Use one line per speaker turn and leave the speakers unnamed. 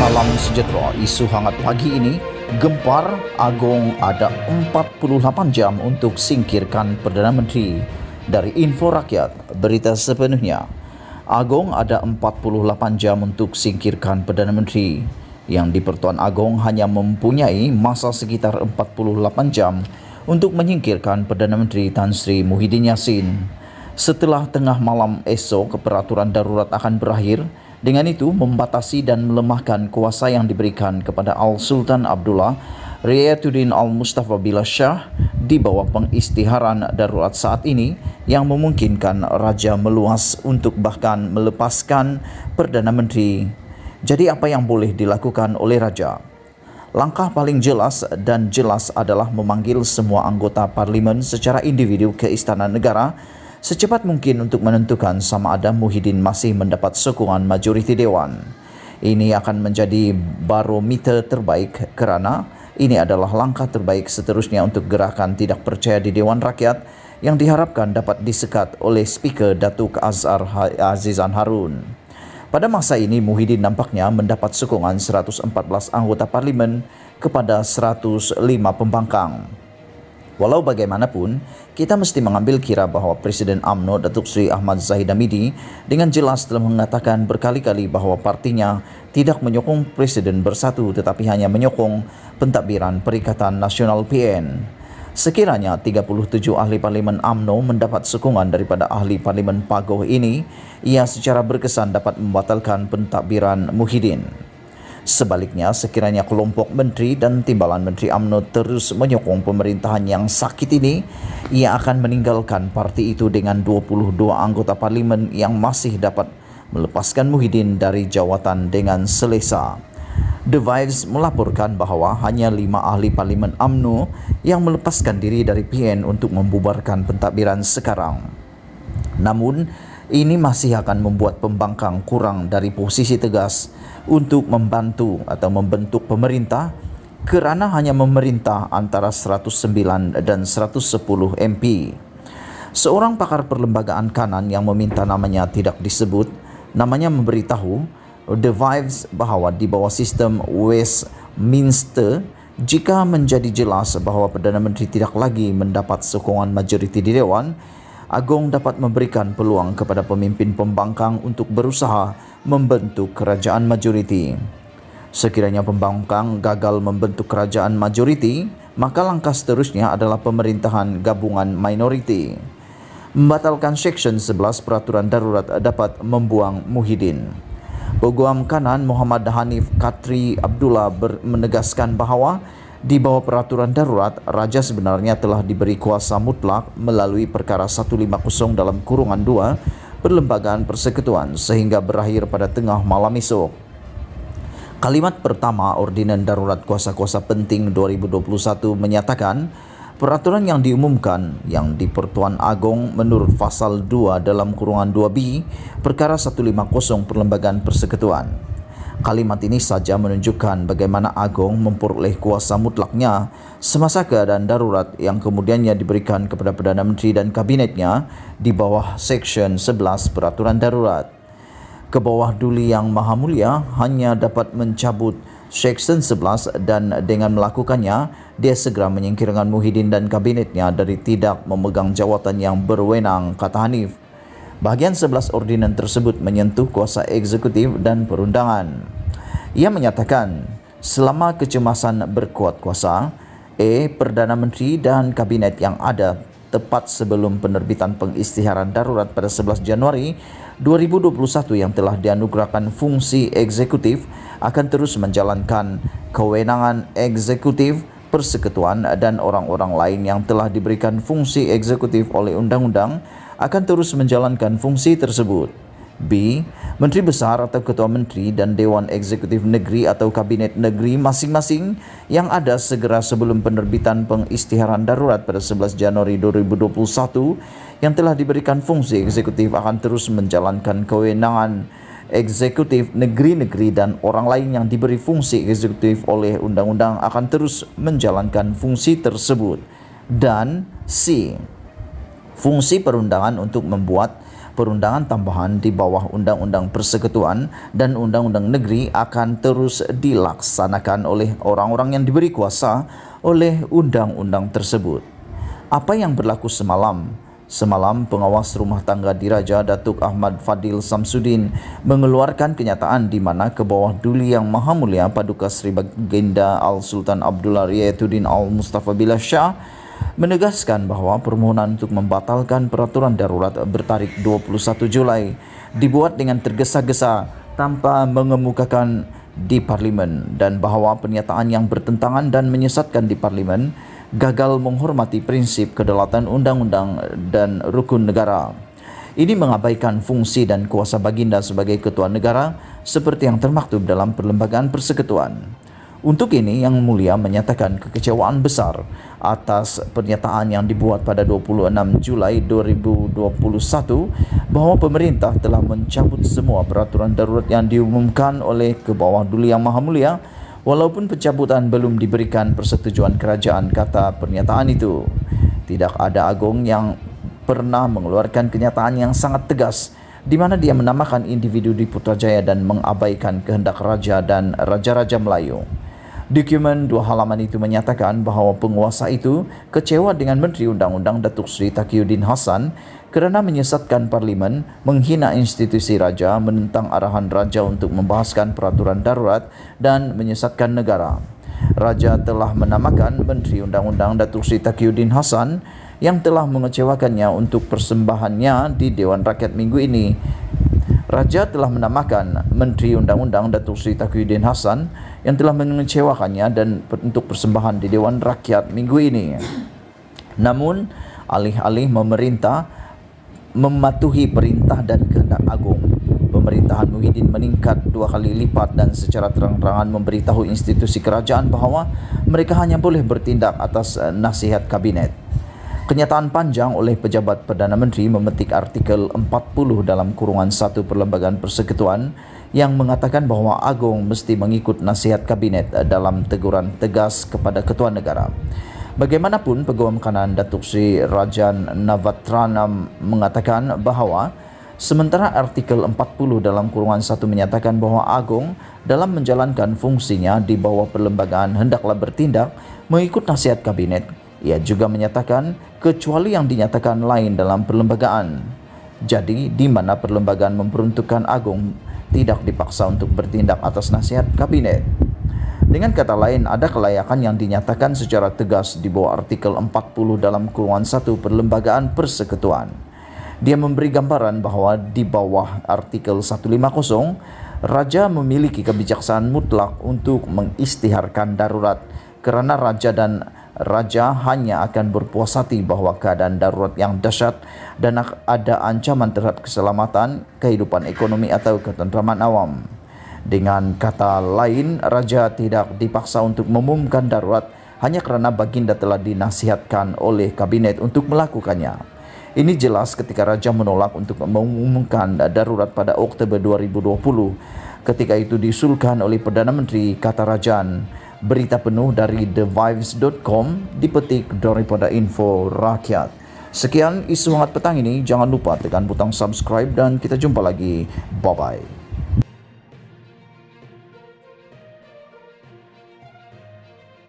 Salam sejahtera. Isu hangat pagi ini, gempar Agong ada 48 jam untuk singkirkan Perdana Menteri. Dari Info Rakyat, berita sepenuhnya. Agong ada 48 jam untuk singkirkan Perdana Menteri. Yang di Pertuan Agong hanya mempunyai masa sekitar 48 jam untuk menyingkirkan Perdana Menteri Tan Sri Muhyiddin Yassin. Setelah tengah malam esok, peraturan darurat akan berakhir. Dengan itu, membatasi dan melemahkan kuasa yang diberikan kepada Al-Sultan Abdullah Riayatuddin Al-Mustafa Billah Shah di bawah pengisytiharan darurat saat ini yang memungkinkan Raja meluas untuk bahkan melepaskan Perdana Menteri. Jadi apa yang boleh dilakukan oleh Raja? Langkah paling jelas adalah memanggil semua anggota parlimen secara individu ke Istana Negara secepat mungkin untuk menentukan sama ada Muhyiddin masih mendapat sokongan majoriti Dewan. Ini akan menjadi barometer terbaik kerana ini adalah langkah terbaik seterusnya untuk gerakan tidak percaya di Dewan Rakyat yang diharapkan dapat disekat oleh Speaker Datuk Azhar Azizan Harun. Pada masa ini, Muhyiddin nampaknya mendapat sokongan 114 anggota parlimen kepada 105 pembangkang. Walau bagaimanapun, kita mesti mengambil kira bahawa Presiden UMNO Datuk Seri Ahmad Zahid Hamidi dengan jelas telah mengatakan berkali-kali bahawa partinya tidak menyokong Presiden Bersatu tetapi hanya menyokong pentadbiran Perikatan Nasional PN. Sekiranya 37 ahli parlimen UMNO mendapat sokongan daripada ahli parlimen Pagoh ini, ia secara berkesan dapat membatalkan pentadbiran Muhyiddin. Sebaliknya, sekiranya kelompok menteri dan timbalan menteri UMNO terus menyokong pemerintahan yang sakit ini, ia akan meninggalkan parti itu dengan 22 anggota parlimen yang masih dapat melepaskan Muhyiddin dari jawatan dengan selesa. The Vibes melaporkan bahawa hanya 5 ahli parlimen UMNO yang melepaskan diri dari PN untuk membubarkan pentadbiran sekarang. Namun, ini masih akan membuat pembangkang kurang dari posisi tegas untuk membantu atau membentuk pemerintah kerana hanya memerintah antara 109 dan 110 MP. Seorang pakar perlembagaan kanan yang meminta namanya tidak disebut, namanya memberitahu The Vibes bahawa di bawah sistem Westminster, jika menjadi jelas bahawa Perdana Menteri tidak lagi mendapat sokongan majoriti di Dewan, Agong dapat memberikan peluang kepada pemimpin pembangkang untuk berusaha membentuk kerajaan majoriti. Sekiranya pembangkang gagal membentuk kerajaan majoriti, maka langkah seterusnya adalah pemerintahan gabungan minoriti. Membatalkan Seksyen 11 Peraturan Darurat dapat membuang Muhyiddin. Peguam Kanan Muhammad Hanif Katri Abdullah menegaskan bahawa di bawah peraturan darurat, Raja sebenarnya telah diberi kuasa mutlak melalui Perkara 150-2 Perlembagaan Persekutuan sehingga berakhir pada tengah malam esok. Kalimat pertama Ordinan Darurat Kuasa-Kuasa Penting 2021 menyatakan peraturan yang diumumkan yang di Pertuan Agong menurut Pasal 2 dalam kurungan 2B Perkara 150 Perlembagaan Persekutuan. Kalimat ini saja menunjukkan bagaimana Agong memperoleh kuasa mutlaknya semasa keadaan darurat yang kemudiannya diberikan kepada Perdana Menteri dan kabinetnya di bawah Seksyen 11 Peraturan Darurat. Kebawah Duli Yang Maha Mulia hanya dapat mencabut Seksyen 11 dan dengan melakukannya, dia segera menyingkirkan Muhyiddin dan kabinetnya dari tidak memegang jawatan yang berwenang, kata Hanif. Bahagian 11 ordinan tersebut menyentuh kuasa eksekutif dan perundangan. Ia menyatakan, selama kecemasan berkuat kuasa, Perdana Menteri dan Kabinet yang ada tepat sebelum penerbitan pengisytiharan darurat pada 11 Januari 2021 yang telah dianugerahkan fungsi eksekutif akan terus menjalankan kewenangan eksekutif persekutuan dan orang-orang lain yang telah diberikan fungsi eksekutif oleh undang-undang akan terus menjalankan fungsi tersebut. B. Menteri Besar atau Ketua Menteri dan Dewan Eksekutif Negeri atau Kabinet Negeri masing-masing yang ada segera sebelum penerbitan pengisytiharan darurat pada 11 Januari 2021 yang telah diberikan fungsi eksekutif akan terus menjalankan kewenangan eksekutif negeri-negeri dan orang lain yang diberi fungsi eksekutif oleh undang-undang akan terus menjalankan fungsi tersebut. Dan C. Fungsi perundangan untuk membuat, perundangan tambahan di bawah Undang-Undang Persekutuan dan Undang-Undang Negeri akan terus dilaksanakan oleh orang-orang yang diberi kuasa oleh undang-undang tersebut. Apa yang berlaku semalam? Semalam, pengawas rumah tangga Diraja Datuk Ahmad Fadil Samsudin mengeluarkan kenyataan di mana ke bawah Duli Yang Maha Mulia Paduka Sri Baginda Al-Sultan Abdullah Riayatuddin Al-Mustafa Billah Shah menegaskan bahawa permohonan untuk membatalkan peraturan darurat bertarikh 21 Julai dibuat dengan tergesa-gesa tanpa mengemukakan di Parlimen dan bahawa pernyataan yang bertentangan dan menyesatkan di Parlimen gagal menghormati prinsip kedaulatan undang-undang dan rukun negara. Ini mengabaikan fungsi dan kuasa baginda sebagai ketua negara seperti yang termaktub dalam Perlembagaan Persekutuan. Untuk ini, Yang Mulia menyatakan kekecewaan besar atas pernyataan yang dibuat pada 26 Julai 2021 bahawa pemerintah telah mencabut semua peraturan darurat yang diumumkan oleh ke bawah Duli Yang Maha Mulia walaupun pencabutan belum diberikan persetujuan kerajaan, kata pernyataan itu. Tidak ada agung yang pernah mengeluarkan kenyataan yang sangat tegas di mana dia menamakan individu di Putrajaya dan mengabaikan kehendak raja dan raja-raja Melayu. Dokumen 2 halaman itu menyatakan bahawa penguasa itu kecewa dengan Menteri Undang-Undang Datuk Seri Taqiyuddin Hassan kerana menyesatkan Parlimen, menghina institusi raja, menentang arahan raja untuk membahaskan peraturan darurat dan menyesatkan negara. Raja telah menamakan Menteri Undang-Undang Datuk Seri Taqiyuddin Hassan yang telah mengecewakannya untuk persembahannya di Dewan Rakyat minggu ini. Raja telah menamakan Menteri Undang-Undang Datuk Seri Taqiyuddin Hassan yang telah mengecewakannya dan untuk persembahan di Dewan Rakyat minggu ini. Namun, alih-alih memerintah mematuhi perintah dan kehendak agung, pemerintahan Muhyiddin meningkat 2 kali lipat dan secara terang-terangan memberitahu institusi kerajaan bahawa mereka hanya boleh bertindak atas nasihat kabinet. Kenyataan panjang oleh pejabat Perdana Menteri memetik artikel 40 dalam kurungan 1 Perlembagaan Persekutuan yang mengatakan bahawa Agong mesti mengikut nasihat kabinet dalam teguran tegas kepada ketua negara. Bagaimanapun, Peguam Kanan Datuk Seri Rajan Navatranam mengatakan bahawa sementara artikel 40 dalam kurungan 1 menyatakan bahawa Agong dalam menjalankan fungsinya di bawah perlembagaan hendaklah bertindak mengikut nasihat kabinet, ia juga menyatakan kecuali yang dinyatakan lain dalam perlembagaan. Jadi, di mana perlembagaan memperuntukkan Agong tidak dipaksa untuk bertindak atas nasihat kabinet. Dengan kata lain, ada kelayakan yang dinyatakan secara tegas di bawah artikel 40 dalam kurungan 1 Perlembagaan Persekutuan. Dia memberi gambaran bahawa di bawah artikel 150, Raja memiliki kebijaksanaan mutlak untuk mengisytiharkan darurat kerana Raja hanya akan berpuas hati bahawa keadaan darurat yang dahsyat dan ada ancaman terhadap keselamatan, kehidupan ekonomi atau ketenteraman awam. Dengan kata lain, Raja tidak dipaksa untuk mengumumkan darurat hanya kerana baginda telah dinasihatkan oleh kabinet untuk melakukannya. Ini jelas ketika Raja menolak untuk mengumumkan darurat pada Oktober 2020. Ketika itu diusulkan oleh Perdana Menteri, kata Rajan. Berita penuh dari TheVibes.com dipetik daripada Info Rakyat. Sekian isu hangat petang ini. Jangan lupa tekan butang subscribe dan kita jumpa lagi. Bye-bye.